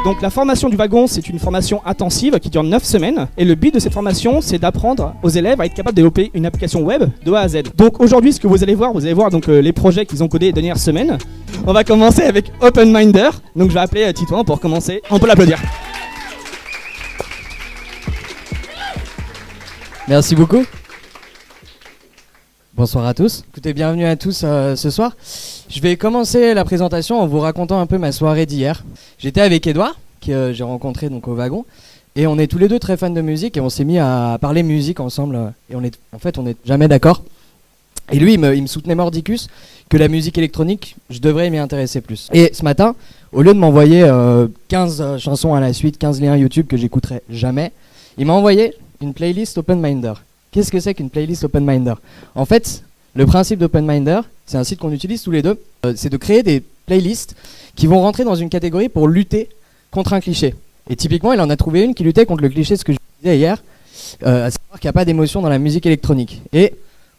Donc la formation du wagon, c'est une formation intensive qui dure 9 semaines. Et le but de cette formation, c'est d'apprendre aux élèves à être capables de développer une application web de A à Z. Donc aujourd'hui, ce que vous allez voir donc, les projets qu'ils ont codés les dernières semaines. On va commencer avec OpenMinder. Donc je vais appeler Titouan pour commencer. On peut l'applaudir. Merci beaucoup. Bonsoir à tous. Écoutez, bienvenue à tous ce soir. Je vais commencer la présentation en vous racontant un peu ma soirée d'hier. J'étais avec Edouard, que j'ai rencontré donc au wagon, et on est tous les deux très fans de musique et on s'est mis à parler musique ensemble. Et on est jamais d'accord. Et lui, il me soutenait mordicus que la musique électronique, je devrais m'y intéresser plus. Et ce matin, au lieu de m'envoyer 15 chansons à la suite, 15 liens YouTube que j'écouterai jamais, il m'a envoyé une playlist OpenMinder. Qu'est-ce que c'est qu'une playlist OpenMinder ? En fait, le principe d'OpenMinder, c'est un site qu'on utilise tous les deux, c'est de créer des playlists qui vont rentrer dans une catégorie pour lutter contre un cliché. Et typiquement, il en a trouvé une qui luttait contre le cliché de ce que je disais hier, à savoir qu'il n'y a pas d'émotion dans la musique électronique. Et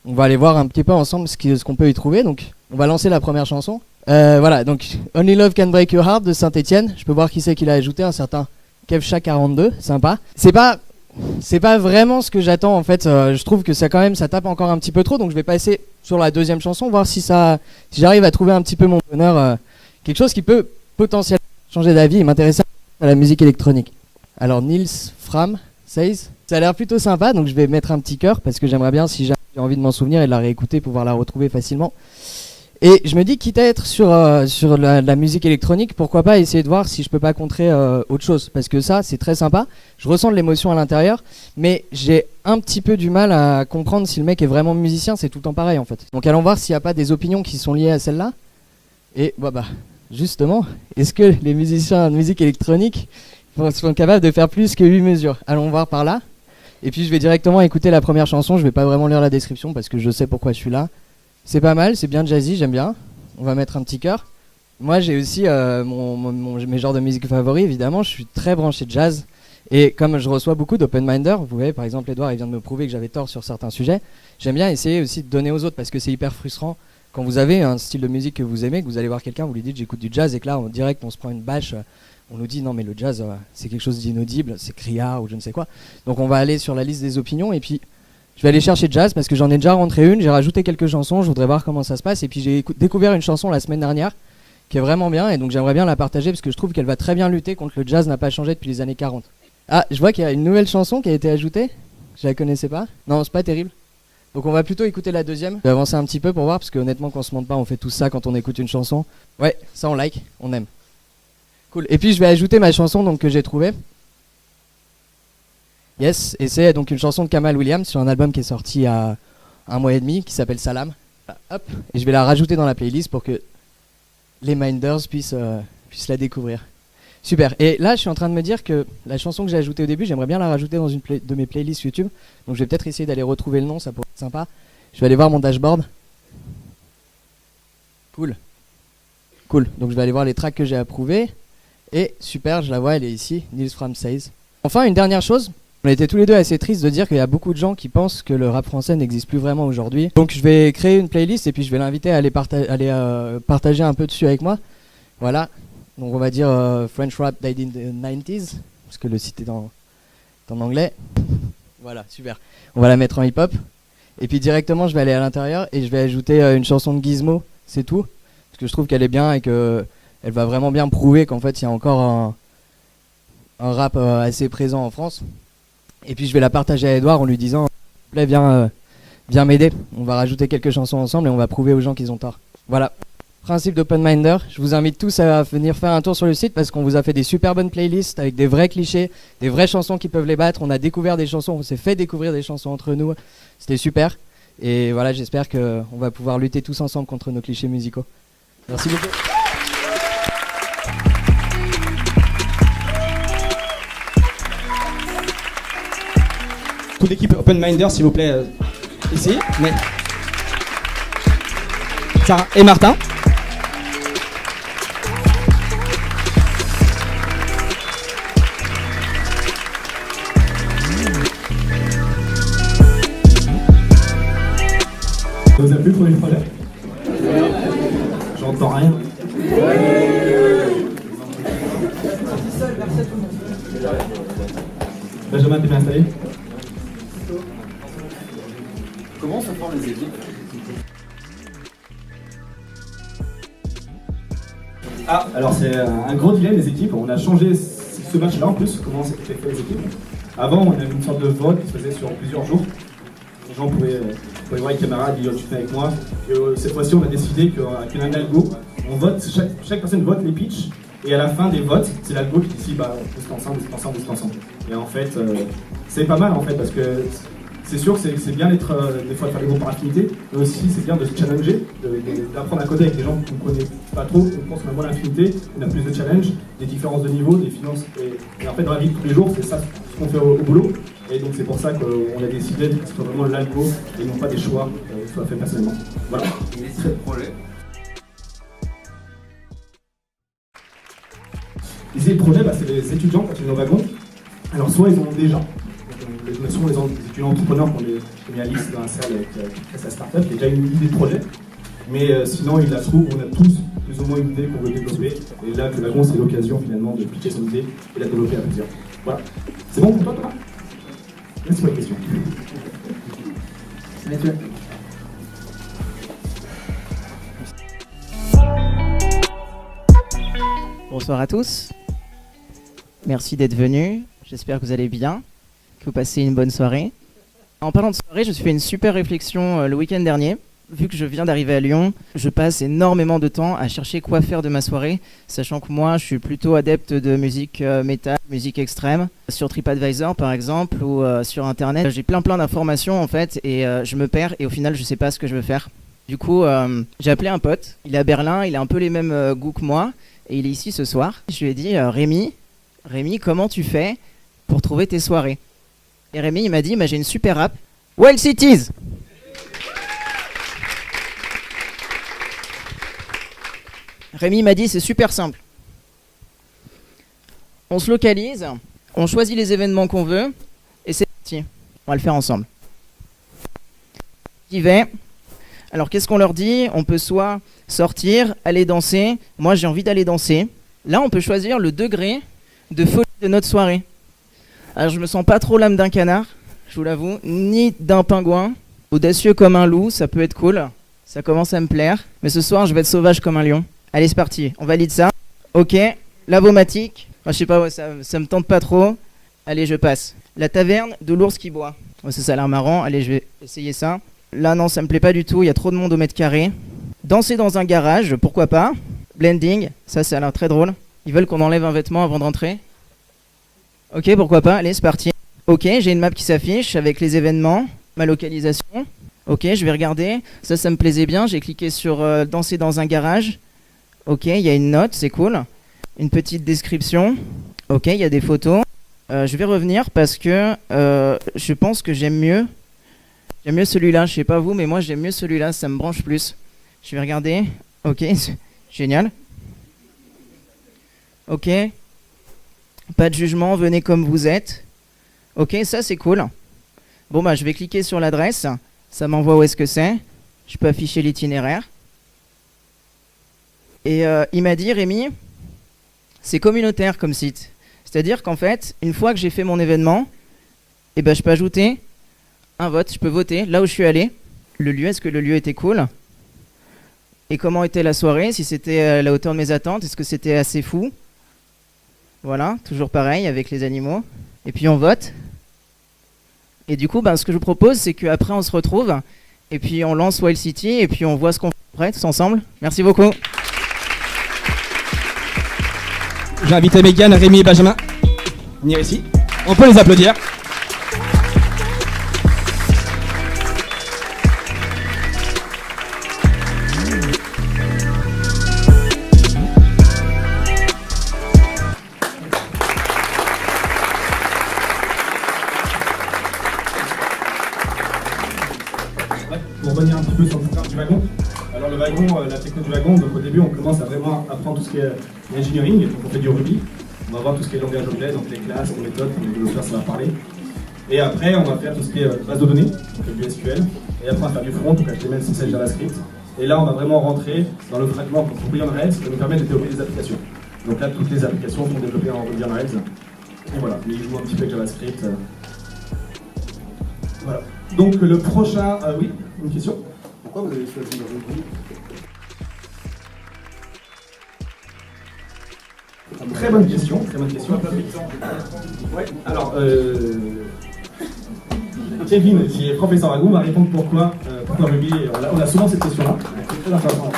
on va aller voir un petit peu ensemble ce qu'on peut y trouver. Donc, on va lancer la première chanson. Voilà, donc Only Love Can Break Your Heart de Saint-Etienne. Je peux voir qui c'est qui l'a ajouté, un certain Kevcha42, sympa. C'est pas vraiment ce que j'attends en fait, je trouve que ça tape encore un petit peu trop, donc je vais passer sur la deuxième chanson, voir si j'arrive à trouver un petit peu mon bonheur, quelque chose qui peut potentiellement changer d'avis et m'intéresser à la musique électronique. Alors Nils Fram Says, ça a l'air plutôt sympa, donc je vais mettre un petit cœur parce que j'aimerais bien, si j'ai envie de m'en souvenir et de la réécouter, pouvoir la retrouver facilement. Et je me dis, quitte à être sur la musique électronique, pourquoi pas essayer de voir si je peux pas contrer autre chose. Parce que ça, c'est très sympa. Je ressens de l'émotion à l'intérieur, mais j'ai un petit peu du mal à comprendre si le mec est vraiment musicien. C'est tout le temps pareil en fait. Donc allons voir s'il n'y a pas des opinions qui sont liées à celle-là. Et justement, est-ce que les musiciens de musique électronique sont capables de faire plus que 8 mesures ? Allons voir par là. Et puis je vais directement écouter la première chanson. Je vais pas vraiment lire la description parce que je sais pourquoi je suis là. C'est pas mal, c'est bien jazzy, j'aime bien. On va mettre un petit cœur. Moi j'ai aussi mes genres de musique favoris, évidemment. Je suis très branché jazz. Et comme je reçois beaucoup d'OpenMinder, vous voyez par exemple Edouard il vient de me prouver que j'avais tort sur certains sujets. J'aime bien essayer aussi de donner aux autres parce que c'est hyper frustrant. Quand vous avez un style de musique que vous aimez, que vous allez voir quelqu'un, vous lui dites j'écoute du jazz et que là en direct on se prend une bâche. On nous dit non mais le jazz c'est quelque chose d'inaudible, c'est criard ou je ne sais quoi. Donc on va aller sur la liste des opinions et puis je vais aller chercher jazz parce que j'en ai déjà rentré une, j'ai rajouté quelques chansons, je voudrais voir comment ça se passe. Et puis j'ai découvert une chanson la semaine dernière qui est vraiment bien et donc j'aimerais bien la partager parce que je trouve qu'elle va très bien lutter contre le jazz n'a pas changé depuis les années 40. Ah, je vois qu'il y a une nouvelle chanson qui a été ajoutée, je la connaissais pas. Non, c'est pas terrible. Donc on va plutôt écouter la deuxième. Je vais avancer un petit peu pour voir parce que honnêtement qu'on se monte pas, on fait tout ça quand on écoute une chanson. Ouais, ça on like, on aime. Cool. Et puis je vais ajouter ma chanson donc que j'ai trouvée. Yes, et c'est donc une chanson de Kamal Williams sur un album qui est sorti il y a 1 mois et demi qui s'appelle Salam. Hop, et je vais la rajouter dans la playlist pour que les Minders puissent la découvrir. Super, et là je suis en train de me dire que la chanson que j'ai ajoutée au début, j'aimerais bien la rajouter dans une de mes playlists YouTube. Donc je vais peut-être essayer d'aller retrouver le nom, ça pourrait être sympa. Je vais aller voir mon dashboard. Cool. Donc je vais aller voir les tracks que j'ai approuvés. Et super, je la vois, elle est ici, Nils Fram Says. Enfin, une dernière chose. On était tous les deux assez tristes de dire qu'il y a beaucoup de gens qui pensent que le rap français n'existe plus vraiment aujourd'hui. Donc je vais créer une playlist et puis je vais l'inviter à aller partager un peu dessus avec moi. Voilà, donc on va dire French Rap Died in the 90s, parce que le site est en anglais. Voilà, super. On va la mettre en hip-hop. Et puis directement je vais aller à l'intérieur et je vais ajouter une chanson de Gizmo, c'est tout. Parce que je trouve qu'elle est bien et qu'elle va vraiment bien prouver qu'en fait il y a encore un rap assez présent en France. Et puis je vais la partager à Edouard en lui disant s'il te plaît viens m'aider, on va rajouter quelques chansons ensemble et on va prouver aux gens qu'ils ont tort. Voilà, principe d'OpenMinder, je vous invite tous à venir faire un tour sur le site parce qu'on vous a fait des super bonnes playlists avec des vrais clichés, des vraies chansons qui peuvent les battre, on a découvert des chansons, on s'est fait découvrir des chansons entre nous, c'était super. Et voilà, j'espère qu'on va pouvoir lutter tous ensemble contre nos clichés musicaux. Merci beaucoup. Toute l'équipe OpenMinder, s'il vous plaît, ici. Mais... Sarah et Martin. Ça vous a plu le premier projet? J'entends rien. Benjamin, t'es bien installé? Comment se forment les équipes? Ah, alors c'est un gros dilemme des équipes. On a changé ce match-là en plus, comment c'était fait les équipes. Avant, on avait une sorte de vote qui se faisait sur plusieurs jours. Les gens pouvaient voir les camarades, dire tu fais avec moi. Et, cette fois-ci, on a décidé qu'avec un algo, on vote, chaque personne vote les pitchs. Et à la fin des votes, c'est l'algo qui décide on se ensemble, on se ensemble, on se ensemble. Et en fait, c'est pas mal en fait, parce que c'est sûr que c'est bien d'être des fois de faire des groupes par affinité, mais aussi c'est bien de se challenger, d'apprendre à coder avec des gens qu'on ne connaît pas trop, on pense qu'on a moins d'affinité, on a plus de challenge, des différences de niveau, des finances. Et en fait, dans la vie de tous les jours, c'est ça ce qu'on fait au boulot. Et donc c'est pour ça qu'on a décidé que ce soit vraiment l'algo et non pas des choix qui soient faits personnellement. Voilà. C'est le projet. Ici, le projet, c'est les étudiants quand ils viennent au wagon. Alors soit ils ont déjà, souvent les étudiants entrepreneurs qu'on met à liste dans un cercle avec sa startup, qui a déjà une idée de projet. Mais sinon, ils la trouvent, on a tous plus ou moins une idée qu'on veut développer. Et là, le wagon, c'est l'occasion finalement de pitcher son idée et la développer à plusieurs. Voilà. C'est bon pour toi, Thomas? Merci pour la question. Mathieu. Bonsoir à tous. Merci d'être venus. J'espère que vous allez bien, que vous passez une bonne soirée. En parlant de soirée, je me suis fait une super réflexion le week-end dernier. Vu que je viens d'arriver à Lyon, je passe énormément de temps à chercher quoi faire de ma soirée, sachant que moi, je suis plutôt adepte de musique métal, musique extrême. Sur TripAdvisor, par exemple, ou sur Internet, j'ai plein d'informations, en fait, et je me perds, et au final, je sais pas ce que je veux faire. Du coup, j'ai appelé un pote. Il est à Berlin, il a un peu les mêmes goûts que moi, et il est ici ce soir. Je lui ai dit, Rémi, comment tu fais pour trouver tes soirées? Et Rémi, il m'a dit, j'ai une super app, Wild Cities. Rémi m'a dit c'est super simple. On se localise, on choisit les événements qu'on veut et c'est parti. On va le faire ensemble. J'y vais. Alors qu'est-ce qu'on leur dit? On peut soit sortir, aller danser. Moi j'ai envie d'aller danser. Là on peut choisir le degré de folie de notre soirée. Alors je me sens pas trop l'âme d'un canard, je vous l'avoue, ni d'un pingouin. Audacieux comme un loup, ça peut être cool. Ça commence à me plaire. Mais ce soir je vais être sauvage comme un lion. Allez, c'est parti, on valide ça. Ok, Lavomatique. Je sais pas, ça me tente pas trop. Allez, je passe. La taverne de l'ours qui boit. Ça a l'air marrant, allez, je vais essayer ça. Là, non, ça me plaît pas du tout, il y a trop de monde au mètre carré. Danser dans un garage, pourquoi pas. Blending, ça a l'air très drôle. Ils veulent qu'on enlève un vêtement avant de rentrer. Ok, pourquoi pas, allez, c'est parti. Ok, j'ai une map qui s'affiche avec les événements, ma localisation. Ok, je vais regarder. Ça me plaisait bien, j'ai cliqué sur danser dans un garage. Ok, il y a une note, c'est cool. Une petite description. Ok, il y a des photos. Je vais revenir parce que je pense que j'aime mieux celui-là. Je sais pas vous, mais moi j'aime mieux celui-là, ça me branche plus. Je vais regarder. Ok, génial. Ok. Pas de jugement, venez comme vous êtes. Ok, ça c'est cool. Bon je vais cliquer sur l'adresse. Ça m'envoie où est-ce que c'est. Je peux afficher l'itinéraire. Et il m'a dit, Rémi, c'est communautaire comme site. C'est-à-dire qu'en fait, une fois que j'ai fait mon événement, je peux ajouter un vote, je peux voter là où je suis allé. Le lieu, est-ce que le lieu était cool? Et comment était la soirée? Si c'était à la hauteur de mes attentes, est-ce que c'était assez fou? Voilà, toujours pareil avec les animaux. Et puis on vote. Et du coup, ce que je vous propose, c'est qu'après on se retrouve, et puis on lance Wild City, et puis on voit ce qu'on fait après, tous ensemble. Merci beaucoup. J'ai invité Mégane, Rémi et Benjamin à venir ici. On peut les applaudir. Pour revenir un petit peu sur le programme du wagon. Alors le wagon, la techno du wagon, donc au début on commence à vraiment apprendre tout ce qui est engineering, donc on fait du Ruby, on va voir tout ce qui est langage objet, donc les classes, les méthodes, les développeurs ça va parler. Et après on va faire tout ce qui est base de données, donc du SQL, et après on va faire du front, donc HTML, CSS, JavaScript. Et là on va vraiment rentrer dans le fragment pour Ruby on Rails qui va nous permettre de développer des applications. Donc là toutes les applications sont développées en Ruby on Rails. Et voilà, mais il joue un petit peu avec JavaScript. Voilà. Donc le prochain... oui, une question? Pourquoi vous avez choisi le rugby? Très bonne question, très bonne question. Ouais, alors, Kevin, qui est professeur à Gou, va répondre pourquoi rugby. On a souvent cette question-là. C'est très intéressant.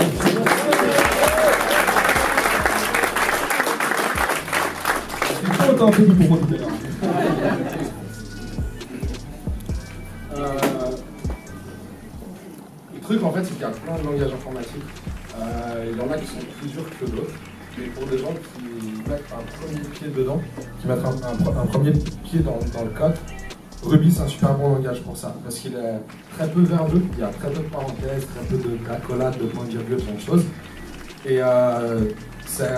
C'est pas autant Kevin pour moi tout à l'heure. Le truc, en fait, c'est qu'il y a plein de langages informatiques. Il y en a qui sont plus durs que d'autres. Mais pour des gens qui mettent un premier pied dedans, qui mettent un premier pied dans le code, Ruby c'est un super bon langage pour ça, parce qu'il est très peu verbeux, il y a très peu de parenthèses, très peu d'accolades, de points de virgule, ce genre de choses. Et c'est,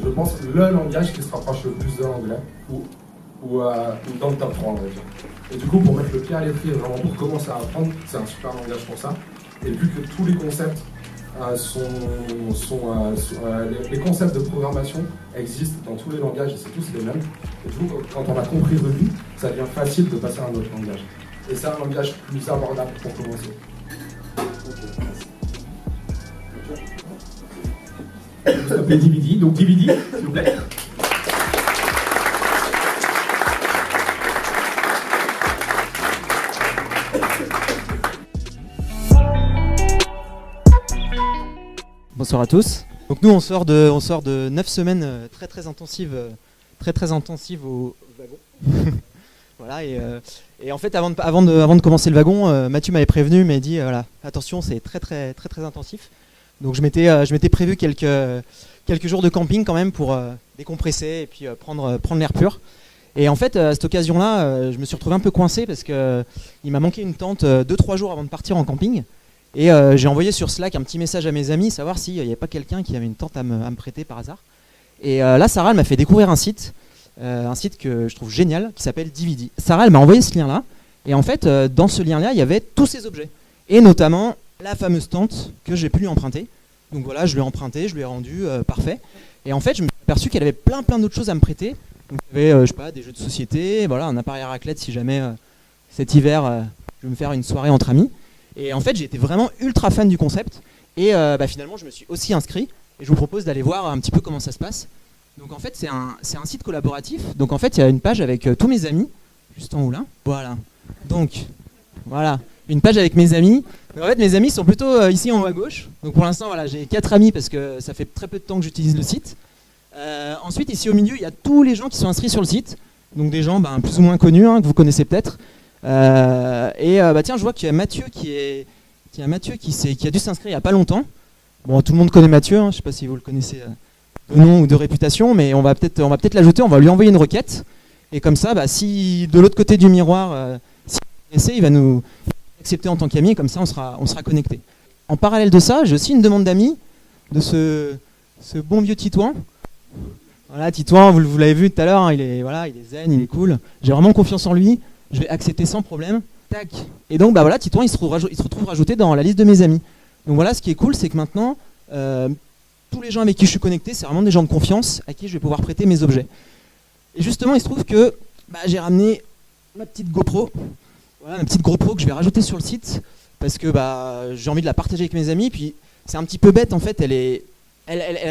je pense, le langage qui se rapproche le plus de l'anglais, ou dans le top 3, on va dire. Et du coup, pour mettre le pied à l'étrier, vraiment pour commencer à apprendre, c'est un super langage pour ça. Et vu que tous les concepts les concepts de programmation existent dans tous les langages et c'est tous les mêmes. Et du coup, quand on a compris Ruby, ça devient facile de passer à un autre langage. Et c'est un langage plus abordable pour commencer. Vous s'appelez DVD, donc DVD, s'il vous plaît. Bonsoir à tous. Donc nous on sort de 9 semaines très intensives au wagon. Voilà et en fait avant de commencer le wagon, Mathieu m'avait prévenu, m'a dit voilà, attention, c'est très intensif. Donc je m'étais prévu quelques jours de camping quand même pour décompresser et puis prendre l'air pur. Et en fait à cette occasion-là, je me suis retrouvé un peu coincé parce que il m'a manqué une tente 2-3 jours avant de partir en camping. Et j'ai envoyé sur Slack un petit message à mes amis, savoir s'il n'y avait pas quelqu'un qui avait une tente à me prêter par hasard. Et là, Sarah, elle m'a fait découvrir un site que je trouve génial, qui s'appelle DVD. Sarah, elle m'a envoyé ce lien-là. Et en fait, dans ce lien-là, il y avait tous ces objets. Et notamment la fameuse tente que j'ai pu lui emprunter. Donc voilà, je lui ai emprunté, je lui ai rendu parfait. Et en fait, je me suis aperçu qu'elle avait plein d'autres choses à me prêter. Donc il y avait, je sais pas, des jeux de société, voilà, un appareil à raclette si jamais cet hiver, je vais me faire une soirée entre amis. Et en fait, j'ai été vraiment ultra fan du concept. Et finalement, je me suis aussi inscrit. Et je vous propose d'aller voir un petit peu comment ça se passe. Donc en fait, c'est un site collaboratif. Donc en fait, il y a une page avec tous mes amis. Juste en haut là. Voilà. Donc, voilà. Une page avec mes amis. Donc, en fait, mes amis sont plutôt ici en haut à gauche. Donc pour l'instant, voilà, j'ai 4 amis parce que ça fait très peu de temps que j'utilise le site. Ensuite, ici au milieu, il y a tous les gens qui sont inscrits sur le site. Donc des gens plus ou moins connus, que vous connaissez peut-être. Tiens, je vois qu'il y a Mathieu qui a dû s'inscrire il n'y a pas longtemps. Bon, tout le monde connaît Mathieu, je ne sais pas si vous le connaissez de nom ou de réputation, mais on va peut-être l'ajouter, on va lui envoyer une requête. Et comme ça, si de l'autre côté du miroir, s'il est intéressé, il va nous accepter en tant qu'ami, et comme ça on sera connecté. En parallèle de ça, j'ai aussi une demande d'amis de ce bon vieux Titouan. Voilà, Titouan, vous l'avez vu tout à l'heure, il est zen, il est cool. J'ai vraiment confiance en lui. Je vais accepter sans problème. Tac. Et donc Titouan il se retrouve rajouté dans la liste de mes amis. Donc voilà, ce qui est cool, c'est que maintenant tous les gens avec qui je suis connecté, c'est vraiment des gens de confiance à qui je vais pouvoir prêter mes objets. Et justement, il se trouve que j'ai ramené ma petite GoPro. Voilà, ma petite GoPro que je vais rajouter sur le site parce que j'ai envie de la partager avec mes amis. Puis c'est un petit peu bête en fait. Elle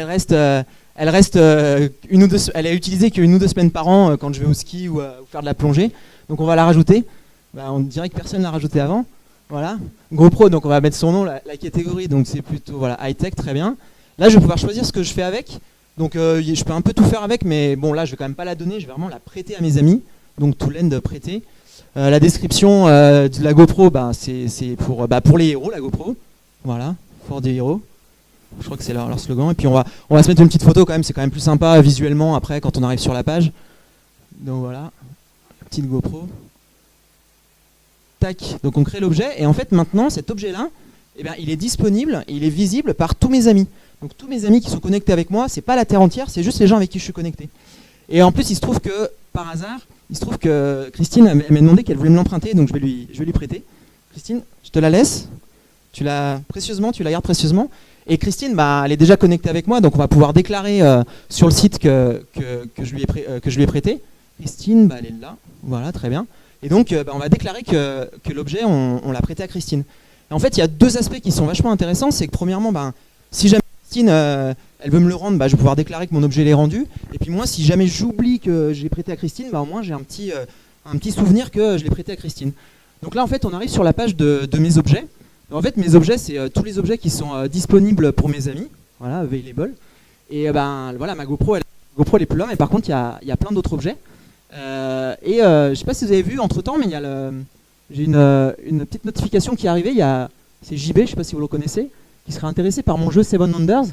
reste elle est utilisée qu'une ou deux semaines par an quand je vais au ski ou faire de la plongée. Donc on va la rajouter. On dirait que personne ne l'a rajouté avant. Voilà. GoPro, donc on va mettre son nom, la catégorie, donc c'est plutôt high-tech, très bien. Là je vais pouvoir choisir ce que je fais avec. Donc je peux un peu tout faire avec, mais bon là je vais quand même pas la donner, je vais vraiment la prêter à mes amis. Donc to lend, prêter. La description de la GoPro, c'est pour les héros, la GoPro. Voilà, for des héros. Je crois que c'est leur slogan. Et puis on va se mettre une petite photo quand même, c'est quand même plus sympa visuellement après quand on arrive sur la page. Donc voilà, petite GoPro. Tac, donc on crée l'objet et en fait maintenant cet objet-là, il est disponible, il est visible par tous mes amis. Donc tous mes amis qui sont connectés avec moi, c'est pas la terre entière, c'est juste les gens avec qui je suis connecté. Et en plus il se trouve que par hasard, Christine m'a demandé qu'elle voulait me l'emprunter, donc je vais lui prêter. Christine, je te la laisse. Tu la gardes précieusement. Et Christine, elle est déjà connectée avec moi, donc on va pouvoir déclarer sur le site que je lui ai prêté. Christine, elle est là, voilà, très bien. Et donc on va déclarer que l'objet, on l'a prêté à Christine. Et en fait, il y a deux aspects qui sont vachement intéressants. C'est que premièrement, si jamais Christine, elle veut me le rendre, je vais pouvoir déclarer que mon objet l'est rendu. Et puis moi, si jamais j'oublie que je l'ai prêté à Christine, au moins j'ai un petit souvenir que je l'ai prêté à Christine. Donc là, en fait, on arrive sur la page de mes objets. En fait, mes objets, c'est tous les objets qui sont disponibles pour mes amis, voilà, available. Et voilà, ma GoPro, elle est plus là, mais par contre, il y a plein d'autres objets. Je sais pas si vous avez vu entre temps, mais j'ai une petite notification qui est arrivée. C'est JB, je sais pas si vous le connaissez, qui serait intéressé par mon jeu Seven Wonders.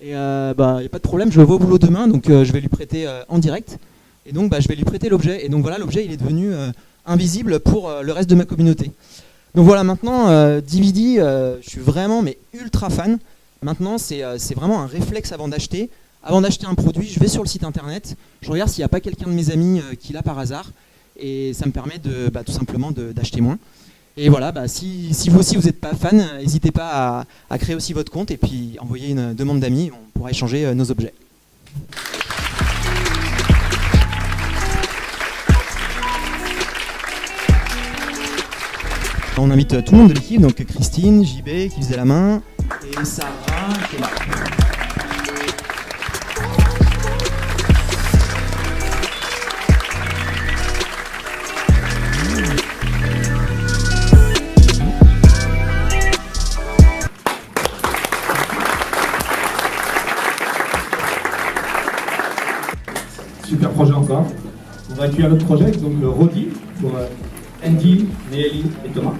Et il n'y a pas de problème, je le vois au boulot demain, donc je vais lui prêter en direct. Et donc je vais lui prêter l'objet. Et donc voilà, l'objet il est devenu invisible pour le reste de ma communauté. Donc voilà, maintenant, DVD, je suis vraiment ultra fan. Maintenant, c'est vraiment un réflexe avant d'acheter. Avant d'acheter un produit, je vais sur le site internet, je regarde s'il n'y a pas quelqu'un de mes amis qui l'a par hasard. Et ça me permet tout simplement d'acheter moins. Et voilà, si vous aussi vous n'êtes pas fan, n'hésitez pas à créer aussi votre compte et puis envoyer une demande d'amis, on pourra échanger nos objets. On invite tout le monde de l'équipe, donc Christine, JB qui faisait la main, et Sarah qui est là. Super projet encore. On va accueillir notre projet, donc Rodi, pour Andy, Néeli et Thomas.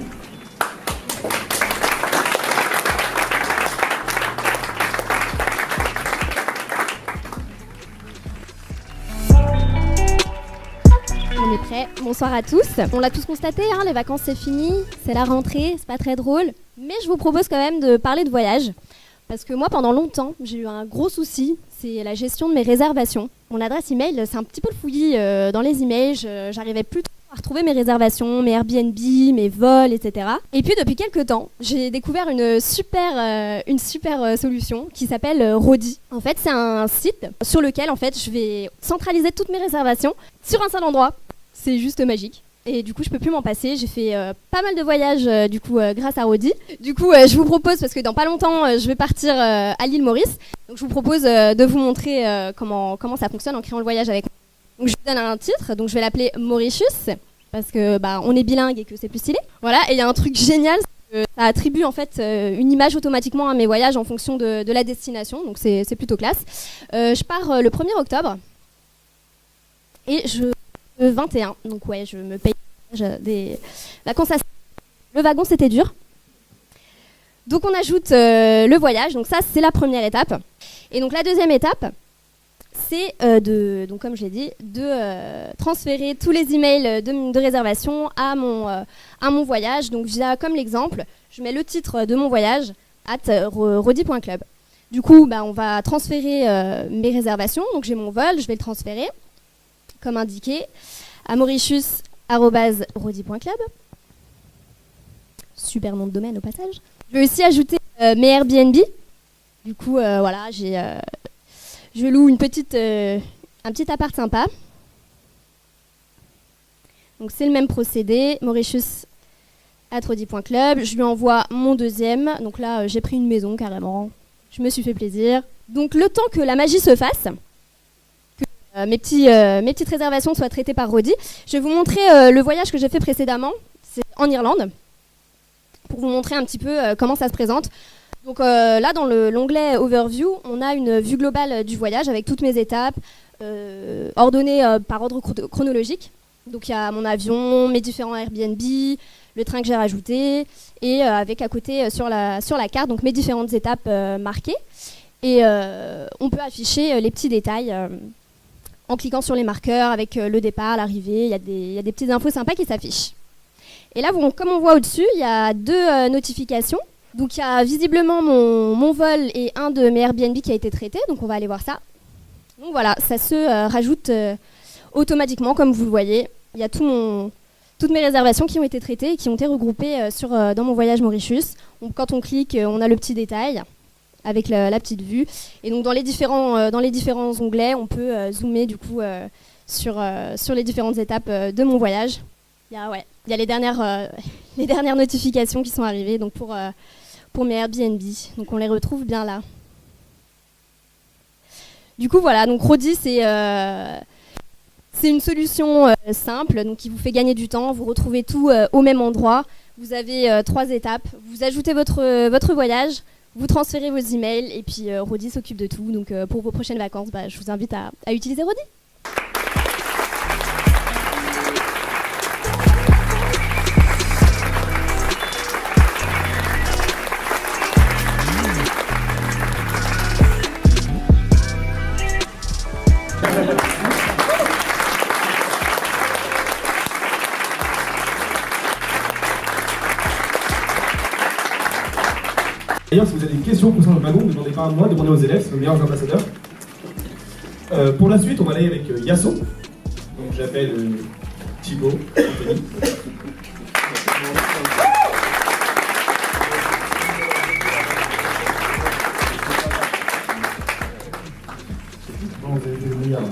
On est prêts. Bonsoir à tous. On l'a tous constaté, les vacances c'est fini, c'est la rentrée, c'est pas très drôle. Mais je vous propose quand même de parler de voyage. Parce que moi, pendant longtemps, j'ai eu un gros souci, c'est la gestion de mes réservations. Mon adresse email, c'est un petit peu le fouillis dans les emails. J'arrivais plus à retrouver mes réservations, mes Airbnb, mes vols, etc. Et puis depuis quelques temps, j'ai découvert une super solution qui s'appelle Rodi. En fait, c'est un site sur lequel je vais centraliser toutes mes réservations sur un seul endroit. C'est juste magique. Et du coup, je peux plus m'en passer. J'ai fait pas mal de voyages grâce à Rodi. Du coup, je vous propose, parce que dans pas longtemps, je vais partir à l'île Maurice. Donc, je vous propose de vous montrer comment ça fonctionne en créant le voyage avec moi. Donc, je vous donne un titre. Donc, je vais l'appeler Mauritius parce que on est bilingue et que c'est plus stylé. Voilà. Et il y a un truc génial, c'est que ça attribue en fait une image automatiquement à mes voyages en fonction de la destination. Donc, c'est plutôt classe. Je pars le 1er octobre et le 21, donc ouais, je me paye des vacances à... Le wagon, c'était dur. Donc on ajoute le voyage, donc ça c'est la première étape. Et donc la deuxième étape, c'est donc comme je l'ai dit, de transférer tous les emails de réservation à mon voyage. Donc via, comme l'exemple, je mets le titre de mon voyage @rodi.club. Du coup, on va transférer mes réservations. Donc j'ai mon vol, je vais le transférer comme indiqué, à mauritius@rodi.club. Super nom de domaine au passage. Je vais aussi ajouter mes Airbnb. Du coup, voilà, je loue un petit appart sympa. Donc c'est le même procédé, mauritius@rodi.club. Je lui envoie mon deuxième. Donc là, j'ai pris une maison carrément. Je me suis fait plaisir. Donc le temps que la magie se fasse, mes petites réservations soient traitées par Rodi. Je vais vous montrer le voyage que j'ai fait précédemment, c'est en Irlande, pour vous montrer un petit peu comment ça se présente. Donc là, dans l'onglet Overview, on a une vue globale du voyage avec toutes mes étapes, ordonnées par ordre chronologique. Donc il y a mon avion, mes différents Airbnb, le train que j'ai rajouté, et avec à côté sur la carte, donc mes différentes étapes marquées. Et on peut afficher les petits détails en cliquant sur les marqueurs avec le départ, l'arrivée. Il y a des petites infos sympas qui s'affichent. Et là, comme on voit au-dessus, il y a deux notifications. Donc il y a visiblement mon vol et un de mes Airbnb qui a été traité. Donc on va aller voir ça. Donc voilà, ça se rajoute automatiquement, comme vous le voyez. Il y a toutes mes réservations qui ont été traitées et qui ont été regroupées dans mon voyage Mauritius. Quand on clique, on a le petit détail avec la petite vue. Et donc dans les différents onglets, on peut zoomer du coup sur les différentes étapes de mon voyage. Il y a les dernières notifications qui sont arrivées donc pour mes Airbnb. Donc on les retrouve bien là. Du coup voilà, donc Rodi c'est une solution simple donc qui vous fait gagner du temps. Vous retrouvez tout au même endroit. Vous avez 3 étapes. Vous ajoutez votre voyage, vous transférez vos emails et puis Rodi s'occupe de tout. Donc pour vos prochaines vacances, je vous invite à utiliser Rodi. D'ailleurs, si vous avez des questions concernant le wagon, ne demandez pas à moi, demandez aux élèves, c'est nos meilleurs ambassadeurs. Pour la suite, on va aller avec Yasso. Donc j'appelle Thibaut, Anthony. Bon, vous avez été le meilleur,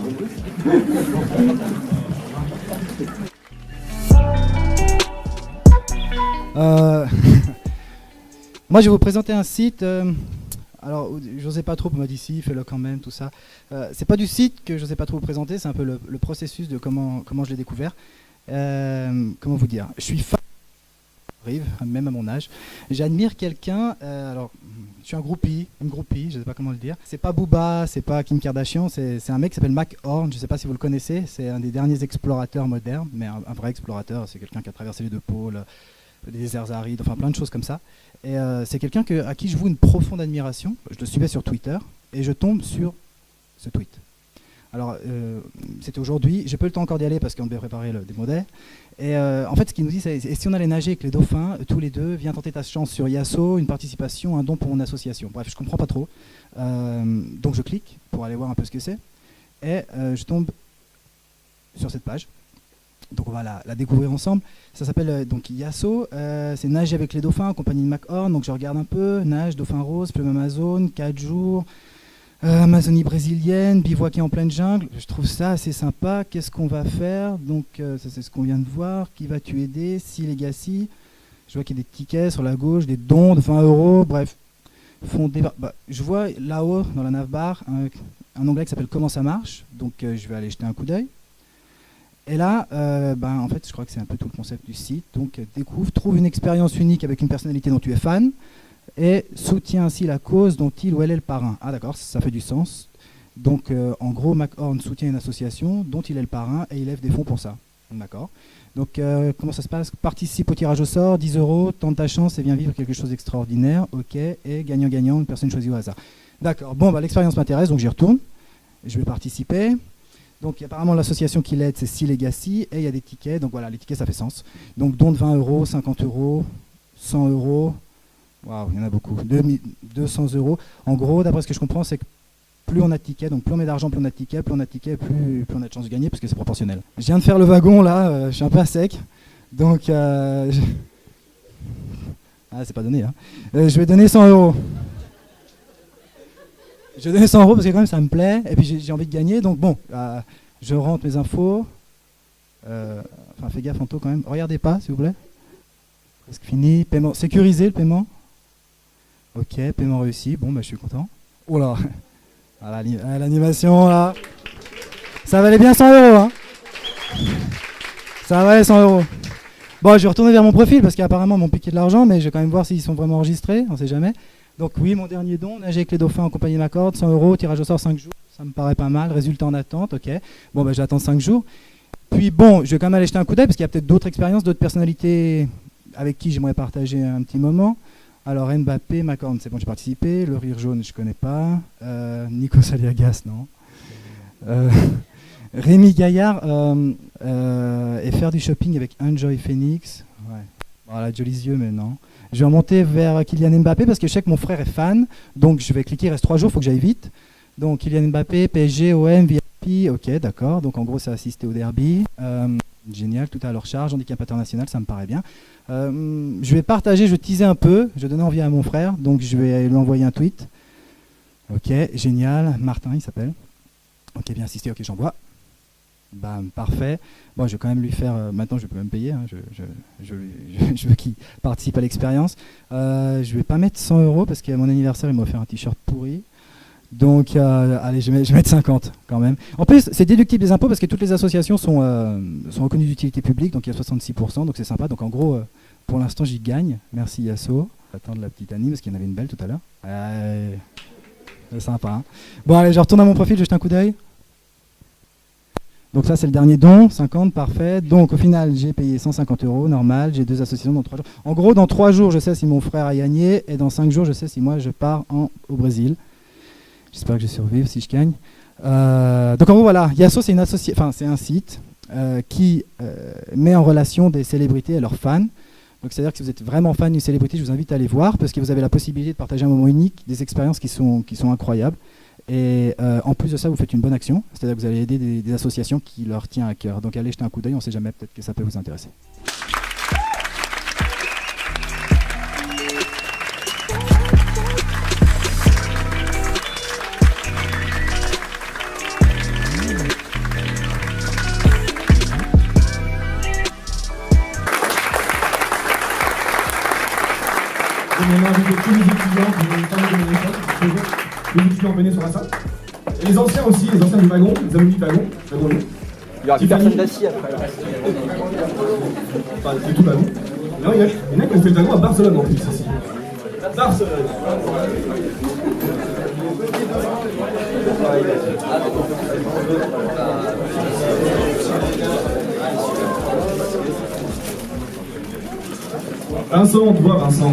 Moi, je vais vous présenter un site. Alors, j'osais pas trop, on m'a dit si, fais-le quand même, tout ça. C'est pas du site que j'osais pas trop vous présenter, c'est un peu le processus de comment je l'ai découvert. Comment vous dire ? Je suis fan, même à mon âge. J'admire quelqu'un. Alors, je suis une groupie, je sais pas comment le dire. C'est pas Booba, c'est pas Kim Kardashian, c'est un mec qui s'appelle Mac Horn. Je sais pas si vous le connaissez. C'est un des derniers explorateurs modernes, mais un vrai explorateur. C'est quelqu'un qui a traversé les 2 pôles, les déserts arides, enfin plein de choses comme ça. Et c'est quelqu'un à qui je voue une profonde admiration. Je le suivais sur Twitter et je tombe sur ce tweet. Alors, c'était aujourd'hui. J'ai pas eu le temps encore d'y aller parce qu'on devait préparer des modèles. Et en fait, ce qu'il nous dit, c'est et si on allait nager avec les dauphins, tous les deux, viens tenter ta chance sur Yasso, une participation, un don pour une association. Bref, je comprends pas trop. Donc je clique pour aller voir un peu ce que c'est. Et je tombe sur cette page. Donc on va la découvrir ensemble. Ça s'appelle donc Yasso, c'est nager avec les dauphins en compagnie de Mac Horn. Donc je regarde un peu, nage, dauphin rose, plume Amazon, 4 jours, Amazonie brésilienne, bivouaquer en pleine jungle. Je trouve ça assez sympa. Qu'est-ce qu'on va faire ? Donc ça c'est ce qu'on vient de voir. Qui vas-tu aider ? Sea Legacy. Je vois qu'il y a des tickets sur la gauche, des dons de 20 €, bref. Je vois là-haut dans la navbar un onglet qui s'appelle Comment ça marche. Donc je vais aller jeter un coup d'œil. Et là, en fait, je crois que c'est un peu tout le concept du site. Donc, trouve une expérience unique avec une personnalité dont tu es fan et soutiens ainsi la cause dont il ou elle est le parrain. Ah d'accord, ça fait du sens. Donc, en gros, Mac Horn soutient une association dont il est le parrain et il lève des fonds pour ça. D'accord. Donc, comment ça se passe ? Participe au tirage au sort, 10 €, tente ta chance et viens vivre quelque chose d'extraordinaire. Ok, et gagnant-gagnant, une personne choisie au hasard. D'accord, bon, l'expérience m'intéresse, donc j'y retourne. Je vais participer. Donc apparemment l'association qui l'aide c'est Sea Legacy et il y a des tickets, donc voilà les tickets ça fait sens. Donc don de 20 €, 50 €, 100 €, waouh il y en a beaucoup, 200 €. En gros d'après ce que je comprends c'est que plus on a de tickets, donc plus on met d'argent, plus on a de tickets, plus on a de chance de gagner parce que c'est proportionnel. Je viens de faire le wagon là, je suis un peu à sec, donc c'est pas donné hein. Je vais donner 100 €. Je vais donner 100 € parce que quand même ça me plaît et puis j'ai envie de gagner donc bon je rentre mes infos fais gaffe Anto quand même, regardez pas s'il vous plaît, presque fini, paiement sécurisé le paiement, ok paiement réussi, bon je suis content, oh là l'animation là, ça valait bien 100 € hein. Ça valait 100 €. Bon je vais retourner vers mon profil parce qu'apparemment ils m'ont piqué de l'argent mais je vais quand même voir s'ils sont vraiment enregistrés, on sait jamais. Donc oui, mon dernier don, nager avec les dauphins en compagnie de Mac Horn, 100 €, tirage au sort 5 jours, ça me paraît pas mal, résultat en attente, ok. Bon, j'attends 5 jours. Puis bon, je vais quand même aller jeter un coup d'œil parce qu'il y a peut-être d'autres expériences, d'autres personnalités avec qui j'aimerais partager un petit moment. Alors Mbappé, Mac Horn, c'est bon, j'ai participé. Le rire jaune, je connais pas. Nico Saliagas, non. Rémi Gaillard, et faire du shopping avec Enjoy Phoenix. Ouais. Voilà, jolis yeux, mais non. Je vais remonter vers Kylian Mbappé parce que je sais que mon frère est fan. Donc je vais cliquer, il reste 3 jours, il faut que j'aille vite. Donc Kylian Mbappé, PSG, OM, VIP, ok, d'accord. Donc en gros, c'est assister au derby. Génial, tout à leur charge, handicap international, ça me paraît bien. Je vais partager, je vais teaser un peu, je vais donner envie à mon frère. Donc je vais lui envoyer un tweet. Ok, génial. Martin, il s'appelle. Ok, bien assisté, ok, j'envoie. Bam, parfait. Bon, je vais quand même lui faire. Maintenant, je peux même payer. Hein, je veux qu'il participe à l'expérience. Je vais pas mettre 100 € parce qu'à mon anniversaire, il m'a offert un t-shirt pourri. Donc, allez, je vais mettre 50 quand même. En plus, c'est déductible des impôts parce que toutes les associations sont reconnues d'utilité publique, donc il y a 66%, donc c'est sympa. Donc, en gros, pour l'instant, j'y gagne. Merci Yasso. Attendre la petite Annie parce qu'il y en avait une belle tout à l'heure. C'est sympa. Hein. Bon, allez, je retourne à mon profil, je jette un coup d'œil. Donc ça c'est le dernier don, 50, parfait. Donc au final j'ai payé 150 €, normal, j'ai 2 associations dans 3 jours. En gros dans 3 jours je sais si mon frère a gagné et dans 5 jours je sais si moi je pars au Brésil. J'espère que je survive si je gagne. Donc en gros voilà, Yasso c'est un site qui met en relation des célébrités et leurs fans. Donc c'est-à-dire que si vous êtes vraiment fan d'une célébrité, je vous invite à aller voir parce que vous avez la possibilité de partager un moment unique, des expériences qui sont incroyables. Et en plus de ça, vous faites une bonne action, c'est-à-dire que vous allez aider des associations qui leur tiennent à cœur. Donc allez jeter un coup d'œil, on ne sait jamais, peut-être que ça peut vous intéresser. On a invité tous les étudiants qui venaient faire de l'école. Les étudiants venaient sur la salle. Et les anciens aussi, les anciens du wagon, les amis du wagon. Il y aura plus personne d'assis après. Enfin, du tout wagon. Non, il y en a qui ont fait le wagon à Barcelone en plus ici. Barcelone. Vincent, on te voit Vincent.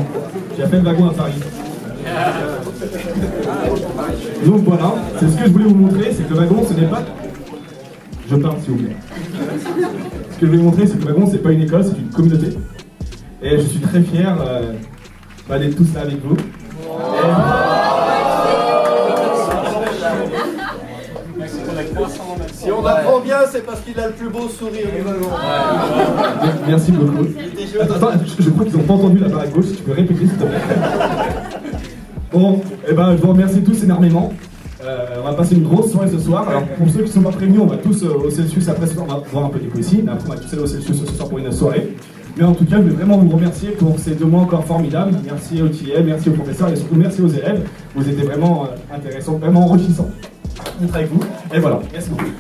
J'ai fait le wagon à Paris. Donc voilà, c'est ce que je voulais vous montrer, c'est que le wagon ce n'est pas... Je parle s'il vous plaît. Ce que je voulais vous montrer, c'est que le wagon c'est pas une école, c'est une communauté. Et je suis très fier d'être tous là avec vous. Si on apprend bien, c'est parce qu'il a le plus beau sourire du wagon. Merci beaucoup. Attends, je crois qu'ils n'ont pas entendu la barre à gauche, si tu peux répéter s'il te plaît. Bon, et ben je vous remercie tous énormément. On va passer une grosse soirée ce soir. Alors pour ceux qui ne sont pas prévenus, on va tous au Celsius après ce soir, on va voir un peu d'écho ici, mais après on va tous aller au Celsius ce soir pour une soirée. Mais en tout cas, je voulais vraiment vous remercier pour ces 2 mois encore formidables. Merci au TIEM, merci aux professeurs et surtout merci aux élèves. Vous étiez vraiment intéressants, vraiment enrichissants d'être avec vous. Et voilà, merci beaucoup.